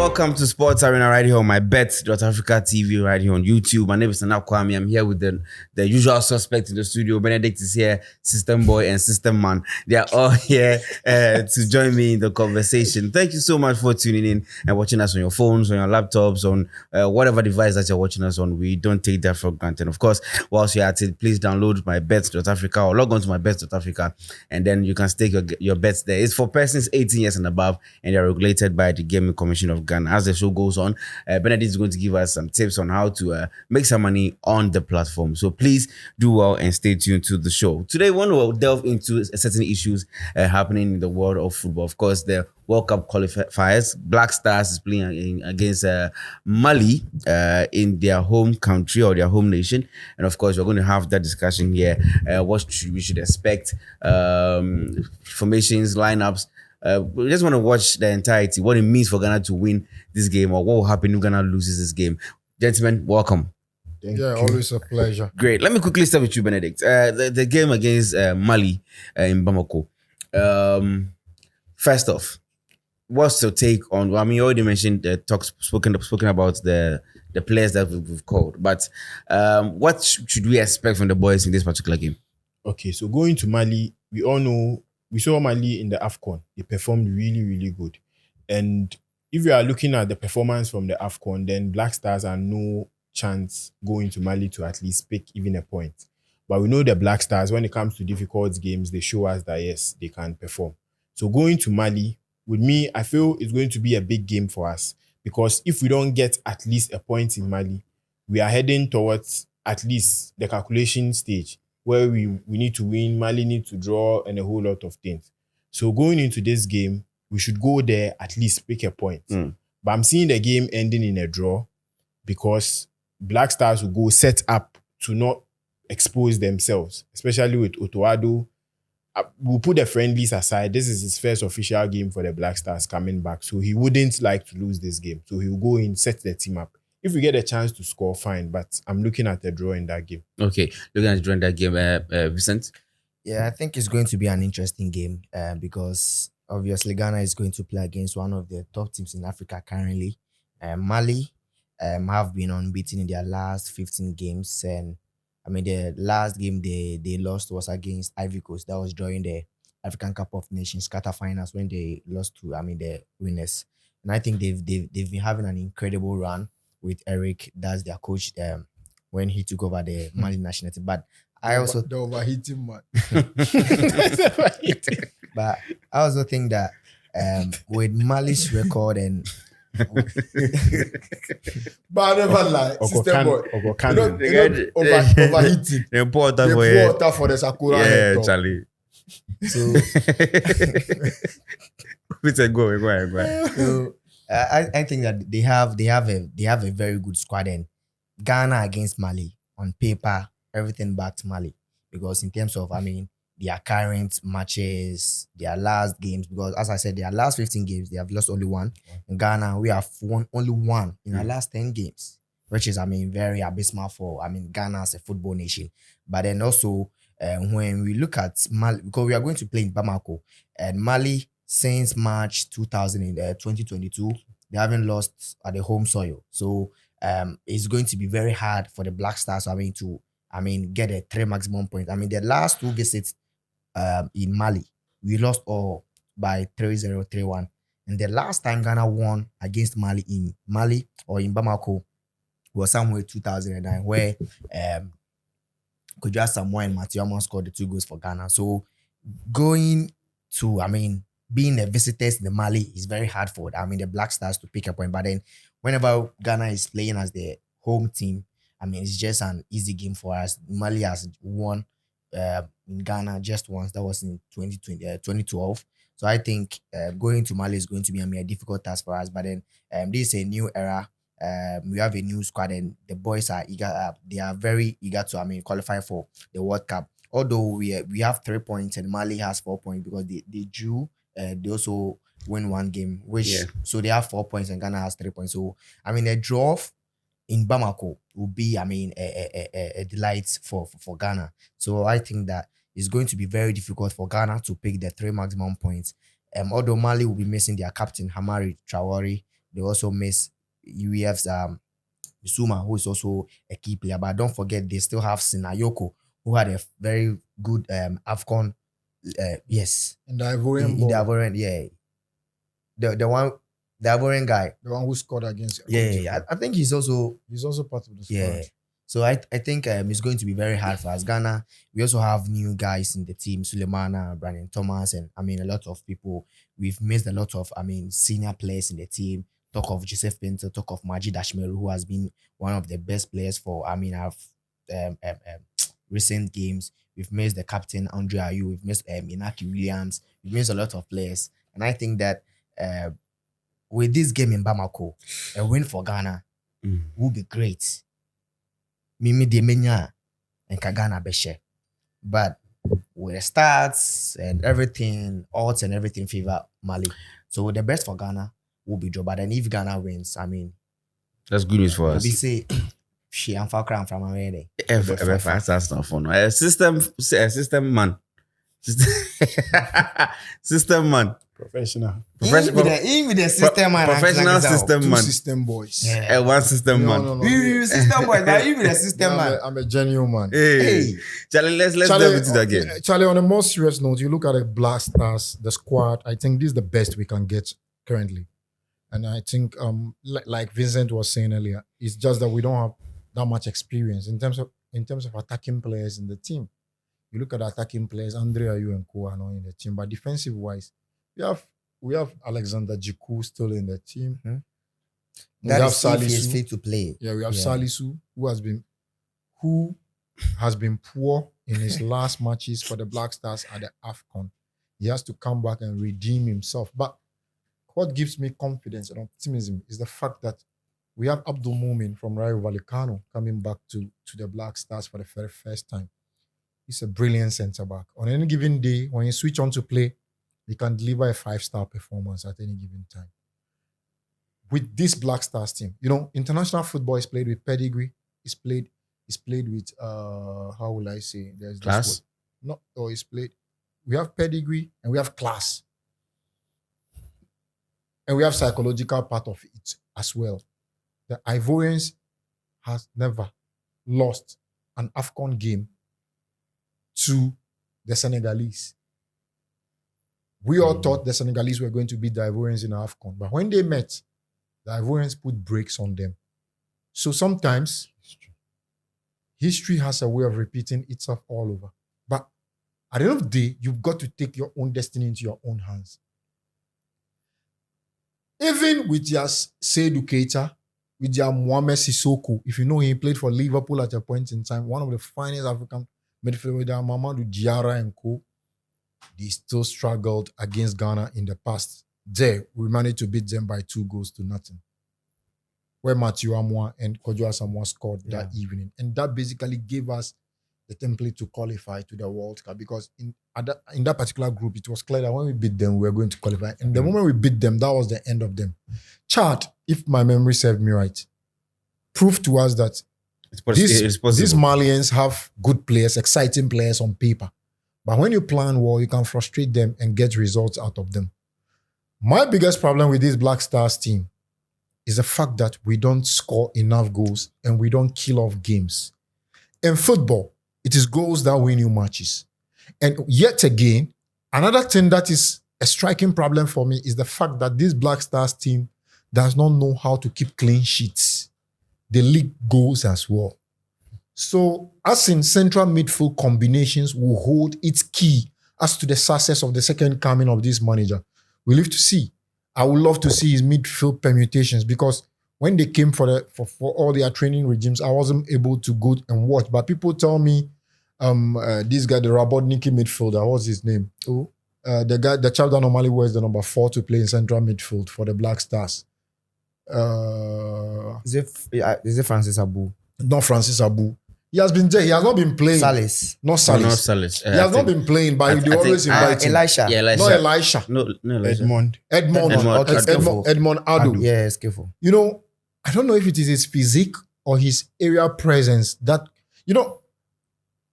welcome to Sports Arena right here on MYBET.AFRICA TV right here on YouTube. My name is Nana Kwame. I'm here with the usual suspect in the studio. Benedict is here, System Boy and System Man. They are all here to join me in the conversation. Thank you so much for tuning in and watching us on your phones, on your laptops, on whatever device that you're watching us on. We don't take that for granted. Of course, whilst you're at it, please download MYBET.AFRICA or log on to MYBET.AFRICA and then you can stake your bets there. It's for persons 18 years and above and they're regulated by the Gaming Commission of Ghana. As the show goes on, Benedict is going to give us some tips on how to make some money on the platform. So please do well and stay tuned to the show. Today, we want to delve into certain issues happening in the world of football. Of course, the World Cup qualifiers. Black Stars is playing against Mali in their home country or their home nation. And of course, we're going to have that discussion here. What we should expect, formations, lineups. We just want to watch the entirety, what it means for Ghana to win this game or what will happen if Ghana loses this game. Gentlemen, welcome. Thank you. Always a pleasure. Great. Let me quickly start with you, Benedict. The game against Mali in Bamako. First off, what's your take on? I mean, you already mentioned the talks spoken about the players that we've called, but what should we expect from the boys in this particular game? Okay, so going to Mali, we all know we saw Mali in the AFCON. They performed really, really good. And if you are looking at the performance from the AFCON, then Black Stars are no chance going to Mali to at least pick even a point. But we know the Black Stars, when it comes to difficult games, they show us that, yes, they can perform. So going to Mali, with me, I feel it's going to be a big game for us. Because if we don't get at least a point in Mali, we are heading towards at least the calculation stage, where we need to win, Mali need to draw, and a whole lot of things. So going into this game, we should go there at least pick a point. But I'm seeing the game ending in a draw because Black Stars will go set up to not expose themselves, especially with Otoado. We'll put the friendlies aside. This is his first official game for the Black Stars coming back. So he wouldn't like to lose this game. So he'll go in, set the team up. If we get a chance to score, fine. But I'm looking at the draw in that game. Okay, looking at the draw in that game, Vincent? Yeah, I think it's going to be an interesting game because obviously Ghana is going to play against one of the top teams in Africa currently. Mali have been unbeaten in their last 15 games. And I mean, the last game they lost was against Ivory Coast. That was during the African Cup of Nations quarterfinals when they lost to, the winners. And I think they've been having an incredible run with Eric, that's their coach, when he took over the Mali national team. But I also the overheating man. But I also think that with Mali's record and but I never lie, System Boy. Overheating. They pour water for the Sakura. Yeah, Charlie. So go. So I think that they have a very good squad, and Ghana against Mali on paper, everything back to Mali, because in terms of their current matches, their last games, because as I said, their last 15 games they have lost only one. In Ghana, we have won only one in our last 10 games, which is very abysmal for Ghana as a football nation. But then also when we look at Mali, because we are going to play in Bamako, and Mali since March 2022, they haven't lost at the home soil. So it's going to be very hard for the Black Stars to get a 3 maximum points. The last 2 visits in Mali, we lost all by 3-0, 3-1. And the last time Ghana won against Mali in Bamako was somewhere 2009, where Kudus Samoa and Mathieu scored the 2 goals for Ghana. So going to, being the visitors in the Mali is very hard for the Black Stars to pick a point. But then whenever Ghana is playing as the home team, it's just an easy game for us. Mali has won in Ghana just once. That was in 2012. So I think going to Mali is going to be a difficult task for us. But then this is a new era. We have a new squad, and the boys are eager. They are very eager to qualify for the World Cup. Although we have 3 points and Mali has 4 points because they drew. They also win 1 game, so they have 4 points and Ghana has 3 points. So a draw in Bamako will be a delight for Ghana. So I think that it's going to be very difficult for Ghana to pick the 3 maximum points. Although Mali will be missing their captain Hamari Traore, They also miss UEF's Suma, who is also a key player. But don't forget, they still have Sinayoko, who had a very good AFCON. Yes, And the Ivorian in ball, the Ivorian, the Ivorian guy. the one who scored against Yeah. I think he's also part of the squad. yeah. So I think it's going to be very hard for us. Ghana, we also have new guys in the team, Sulemana, Brandon Thomas, and I mean a lot of people. We've missed a lot of senior players in the team. Talk of Joseph Pinto, talk of Majid Ashmeru, who has been one of the best players for our recent games. We've missed the captain Andre Ayew, we've missed Inaki Williams, we've missed a lot of players, and I think that with this game in Bamako, a win for Ghana will be great. Mimi de Menya and Kagana Beshe. But with the stats and everything, odds and everything favor Mali. So the best for Ghana will be draw. But then if Ghana wins, I mean, That's good news for us. we say she and Falkram from Amene. That's not fun. System man. System man. Professional. Even the system man. Professional system Two man. system boys. Yeah. One system man. No. We system boy, now even the system man. I'm a genuine man. Hey. Charlie, let's delve into that again. Charlie, on a more serious note, you look at the Black Stars, the squad. I think this is the best we can get currently, and I think like Vincent was saying earlier, it's just that we don't have that much experience in terms of attacking players in the team. You look at the attacking players, Andre Ayew and Co are not in the team, but defensive wise, we have Alexander Djiku still in the team. Mm-hmm. We have Salisu is Salisu. fit to play. Yeah, we have Salisu, who has been poor in his last matches for the Black Stars at the AFCON. He has to come back and redeem himself. But what gives me confidence and optimism is the fact that we have Abdul Mumin from Rayo Vallecano coming back to the Black Stars for the very first time. He's a brilliant centre-back. On any given day, when you switch on to play, he can deliver a 5-star performance at any given time. With this Black Stars team, international football is played with pedigree. It's played with how will I say? There's Class? this word. No, or it's played. We have pedigree and we have class. And we have psychological part of it as well. The Ivorians has never lost an AFCON game to the Senegalese. We all thought the Senegalese were going to beat the Ivorians in AFCON. But when they met, the Ivorians put brakes on them. So sometimes history has a way of repeating itself all over. But at the end of the day, you've got to take your own destiny into your own hands. Even with your Seydou Keita, with your Mohamed Sissoko, if you know he played for Liverpool at a point in time, one of the finest African midfielders, with their Mamadou Diarra and co, they still struggled against Ghana in the past. There, we managed to beat them by 2-0, where Mathieu Amoah and Kojo Asamoah scored that evening. And that basically gave us the template to qualify to the World Cup, because in that particular group, it was clear that when we beat them, we were going to qualify. And the moment we beat them, that was the end of them. Chad, if my memory served me right, proved to us that It's possible. these Malians have good players, exciting players on paper. But when you plan well, you can frustrate them and get results out of them. My biggest problem with this Black Stars team is the fact that we don't score enough goals and we don't kill off games. In football, it is goals that win you matches. And yet again, another thing that is a striking problem for me is the fact that this Black Stars team does not know how to keep clean sheets. They leak goals as well. So, as in central midfield combinations will hold its key as to the success of the second coming of this manager. We live to see. I would love to see his midfield permutations, because when they came for all their training regimes, I wasn't able to go and watch. But people tell me, this guy, the Rabotniki midfielder, what's his name? Who? The child that normally wears the number 4 to play in central midfield for the Black Stars. Is it Francis Abu? Not Francis Abu. He has been there. He has not been playing. Salis. Not Salis. Not Salis. He has not been playing, but they always invite him. Elisha. Yeah, Elisha. Not Elisha. No, Elisha. Edmond Adu. Yeah, skillful. I don't know if it is his physique or his area presence that,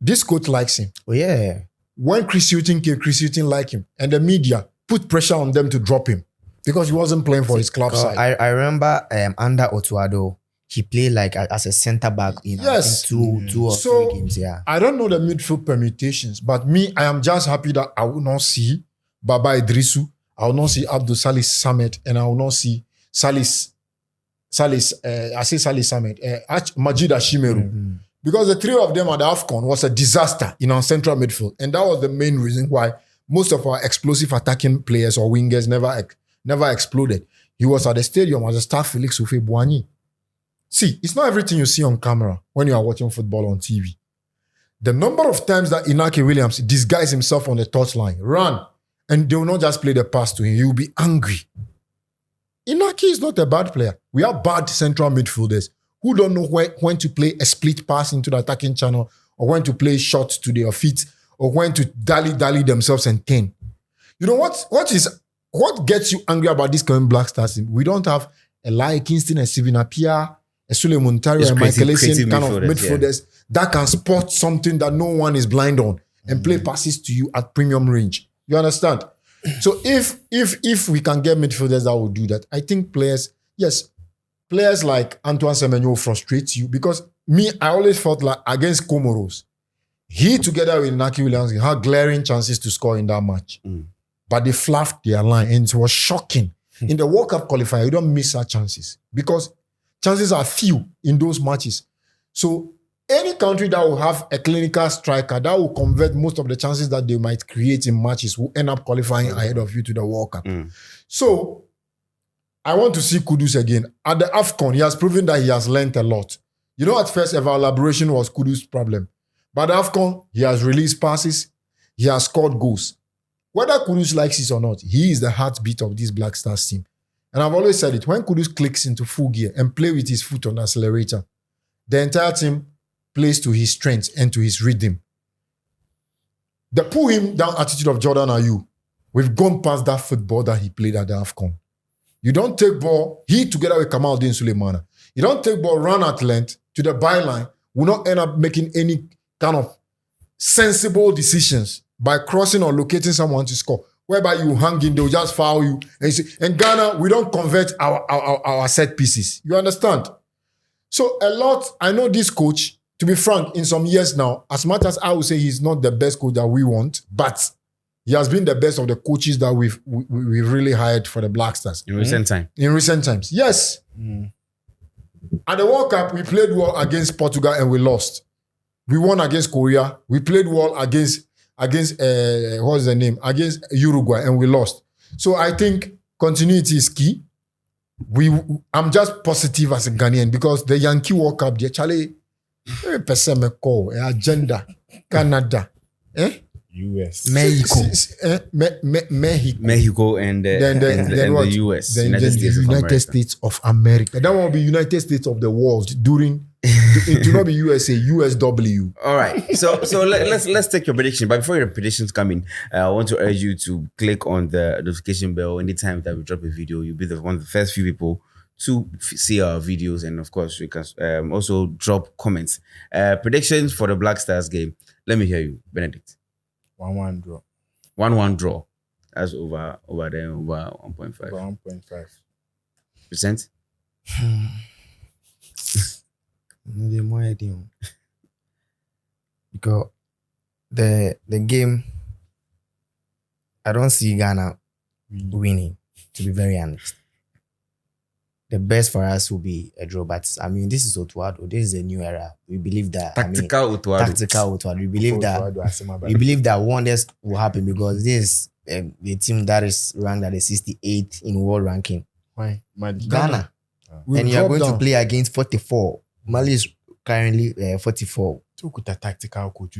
this coach likes him. Oh, yeah. When Chris Hughton came, Chris Hughton liked him. And the media put pressure on them to drop him. because he wasn't playing for his club side. I remember under Otuado, he played like as a centre back in I think two or three games. Yeah, I don't know the midfield permutations, but me, I am just happy that I will not see Baba Idrisu, I will not see Abdul Salis Samet, and I will not see Salis. I say Salis Samet, Majid Ashimeru. Because the three of them at the AFCON was a disaster in our central midfield. And that was the main reason why most of our explosive attacking players or wingers never exploded. He was at the stadium as a star Felix Houphouët-Boigny. See, it's not everything you see on camera when you are watching football on TV. The number of times that Inaki Williams disguised himself on the touchline, run, and they will not just play the pass to him, he will be angry. Inaki is not a bad player. We have bad central midfielders who don't know when to play a split pass into the attacking channel or when to play shots to their feet or when to dally themselves and turn. You know what gets you angry about this current Black Stars team? We don't have a Lai Kingston and Steven Appiah, a Sule Muntari and Michael Essien kind of midfielders that can spot something that no one is blind on and play passes to you at premium range. You understand? So if we can get midfielders that will do that, I think players like Antoine Semenyo will frustrate you because I always felt like against Comoros, he together with Inaki Williams had glaring chances to score in that match. But they fluffed their line and it was shocking. In the World Cup qualifier, you don't miss such chances because chances are few in those matches. So any country that will have a clinical striker that will convert most of the chances that they might create in matches will end up qualifying ahead of you to the World Cup. So I want to see Kudus again. At the AFCON, he has proven that he has learned a lot. You know, at first, elaboration was Kudus' problem. But at AFCON, he has released passes. He has scored goals. Whether Kudus likes it or not, he is the heartbeat of this Black Stars team. And I've always said it, when Kudus clicks into full gear and play with his foot on the accelerator, the entire team plays to his strengths and to his rhythm. The pull him down attitude of Jordan Ayew, we've gone past that football that he played at the AFCON. You don't take ball, he together with Kamaldeen Sulemana, you don't take ball, run at length to the byline, will not end up making any kind of sensible decisions by crossing or locating someone to score. Whereby you hang in, they'll just foul you. And Ghana, we don't convert our set pieces. You understand? So a lot, I know this coach, to be frank, in some years now, as much as I would say he's not the best coach that we want, but he has been the best of the coaches that we've really hired for the Black Stars. In recent time. In recent times. Yes. At the World Cup, we played well against Portugal and we lost. We won against Korea. We played well against what's the name? Against Uruguay and we lost. So I think continuity is key. I'm just positive as a Ghanaian because the Yankee World Cup, the Charlie, agenda, Canada, US, Mexico, Mexico and the US, then United States of America. That won't be United States of the world during. It do not be USA, USW. All right. So let's take your prediction. But before your predictions come in, I want to urge you to click on the notification bell anytime that we drop a video. You'll be one of the first few people to see our videos, and of course you can also drop comments. Predictions for the Black Stars game. Let me hear you, Benedict. 1-1 draw. 1-1 draw. That's over there, over 1.5. 1.5%. No more idea. Because the game, I don't see Ghana winning, to be very honest. The best for us will be a draw, but I mean, this is Otuado. This is a new era. We believe that tactical Otuado. We believe that wonders will happen because this is the team that is ranked at the 68th in world ranking. Why? Ghana. And you are going to play against 44. Mali is currently 44. Tactical coach.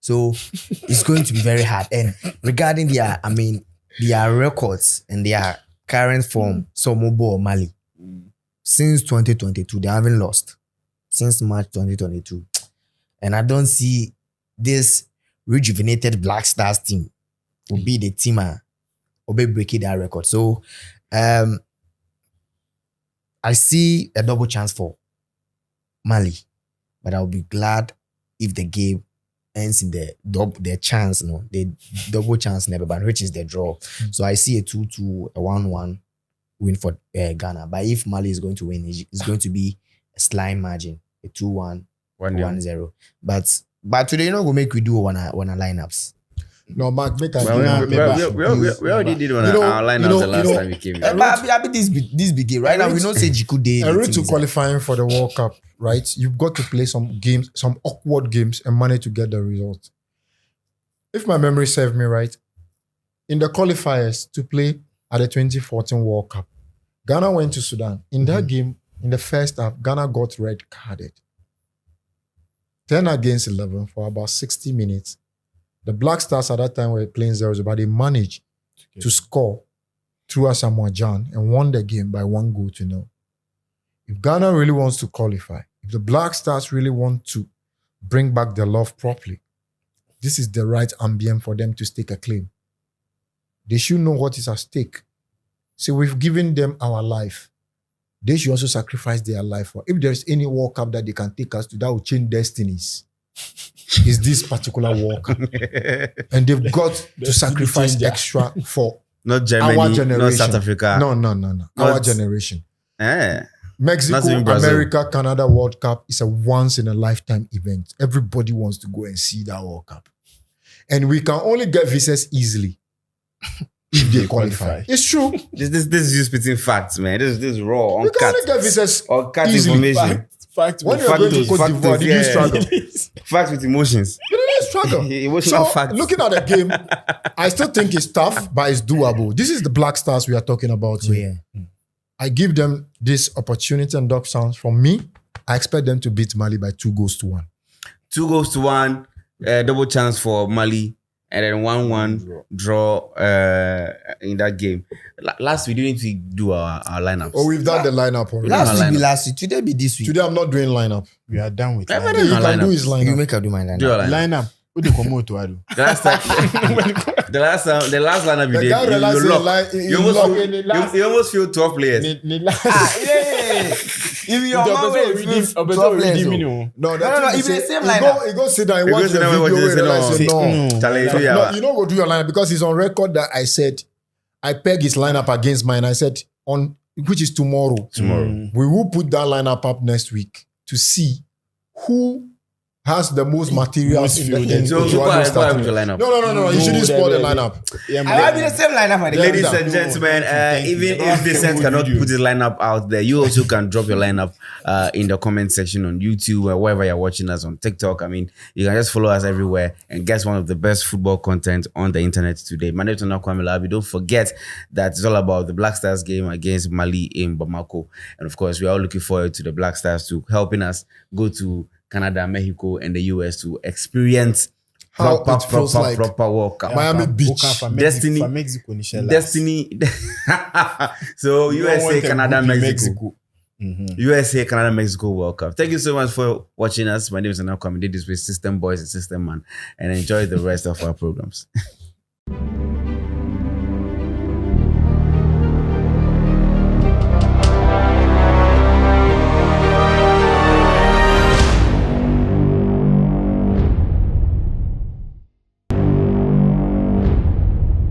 So it's going to be very hard. And regarding their records and their current form, Somobo or Mali, since 2022, they haven't lost. Since March 2022. And I don't see this rejuvenated Black Stars team will be the team will be breaking that record. So I see a double chance for Mali, but I'll be glad if the game ends in the chance, no, the double chance never, but which is the draw. So I see a 2-2, a 1-1 win for Ghana. But if Mali is going to win, it's going to be a slight margin, a 2-1, 1-0. But today, go make we do one lineups. No, Mark, make a we already did one our lineups the last time we came here. But this big game right now. We don't say Jiku Day. En route to qualifying for the World Cup, right? You've got to play some games, some awkward games, and manage to get the result. If my memory serves me right, in the qualifiers to play at the 2014 World Cup, Ghana went to Sudan. In that game, in the first half, Ghana got red carded. 10 against 11 for about 60 minutes. The Black Stars at that time were playing 0-0, but they managed to score through Asamoah Gyan and won the game by 1-0. If Ghana really wants to qualify, if the Black Stars really want to bring back their love properly, this is the right ambient for them to stake a claim. They should know what is at stake. So we've given them our life. They should also sacrifice their life for. If there's any World Cup that they can take us to that will change destinies, is this particular World Cup. And they've got to sacrifice extra for not Germany, our generation. not South Africa. No. Our generation. Eh. Mexico, America, Canada World Cup is a once-in-a-lifetime event. Everybody wants to go and see that World Cup. And we can only get visas easily if they qualify. It's true. This is you spitting facts, man. This is raw, We can only get visas uncut easily. information. Fact. When you're going to Cote d'Ivoire, did you struggle? Facts with emotions. You didn't struggle. Emotional So, facts. looking at the game, I still think it's tough, but it's doable. This is the Black Stars we are talking about here. Yeah. I give them this opportunity, and Doc Sounds, from me, I expect them to beat Mali by 2-1. 2-1, double chance for Mali, and then 1-1 draw in that game. Last we didn't do our lineups. Oh, we've done the lineup already. Last week be lineup. last week. Today be this week. Today I'm not doing lineup. We are done with Never lineup. done You my can do lineup. his You lineup. make her do my Do your lineup. lineup. Lineup. What do you come out to do? The last the last lineup you The did, guy realized you he lock. like- he You almost lock feel- in the last- you almost feel 12 players. If your man way is 12 players, No, No, no, thing if is, it's the same he lineup. He go sit down and You watch go the sit down and video watch and it, realize, say, no. Charlie, do No, your- you don't go do your lineup because it's on record that I said I peg his lineup against mine. I said on which is tomorrow. We will put that lineup up next week to see who has the most materials Most in the fielded. So Eduardo go ahead starting. with your lineup. No. You shouldn't spoil the lineup. I will be the same lineup. Ladies Yeah. and gentlemen, even you. if Vincent cannot put his lineup out there, you also can drop your lineup in the comment section on YouTube or wherever you're watching us on TikTok. I mean, you can just follow us everywhere and get one of the best football content on the internet today. My name is Kwame Labi. Don't forget that it's all about the Black Stars game against Mali in Bamako. And of course, we are all looking forward to the Black Stars to helping us go to Canada, Mexico, and the US to experience How proper it feels like World Cup. Miami Beach. Destiny. For Mexico, Destiny. So USA, Canada, Mexico. USA, Canada, Mexico World Cup. Thank you so much for watching us. My name is Anakwame. Did this with System Boys and System Man, and enjoy the rest of our programs.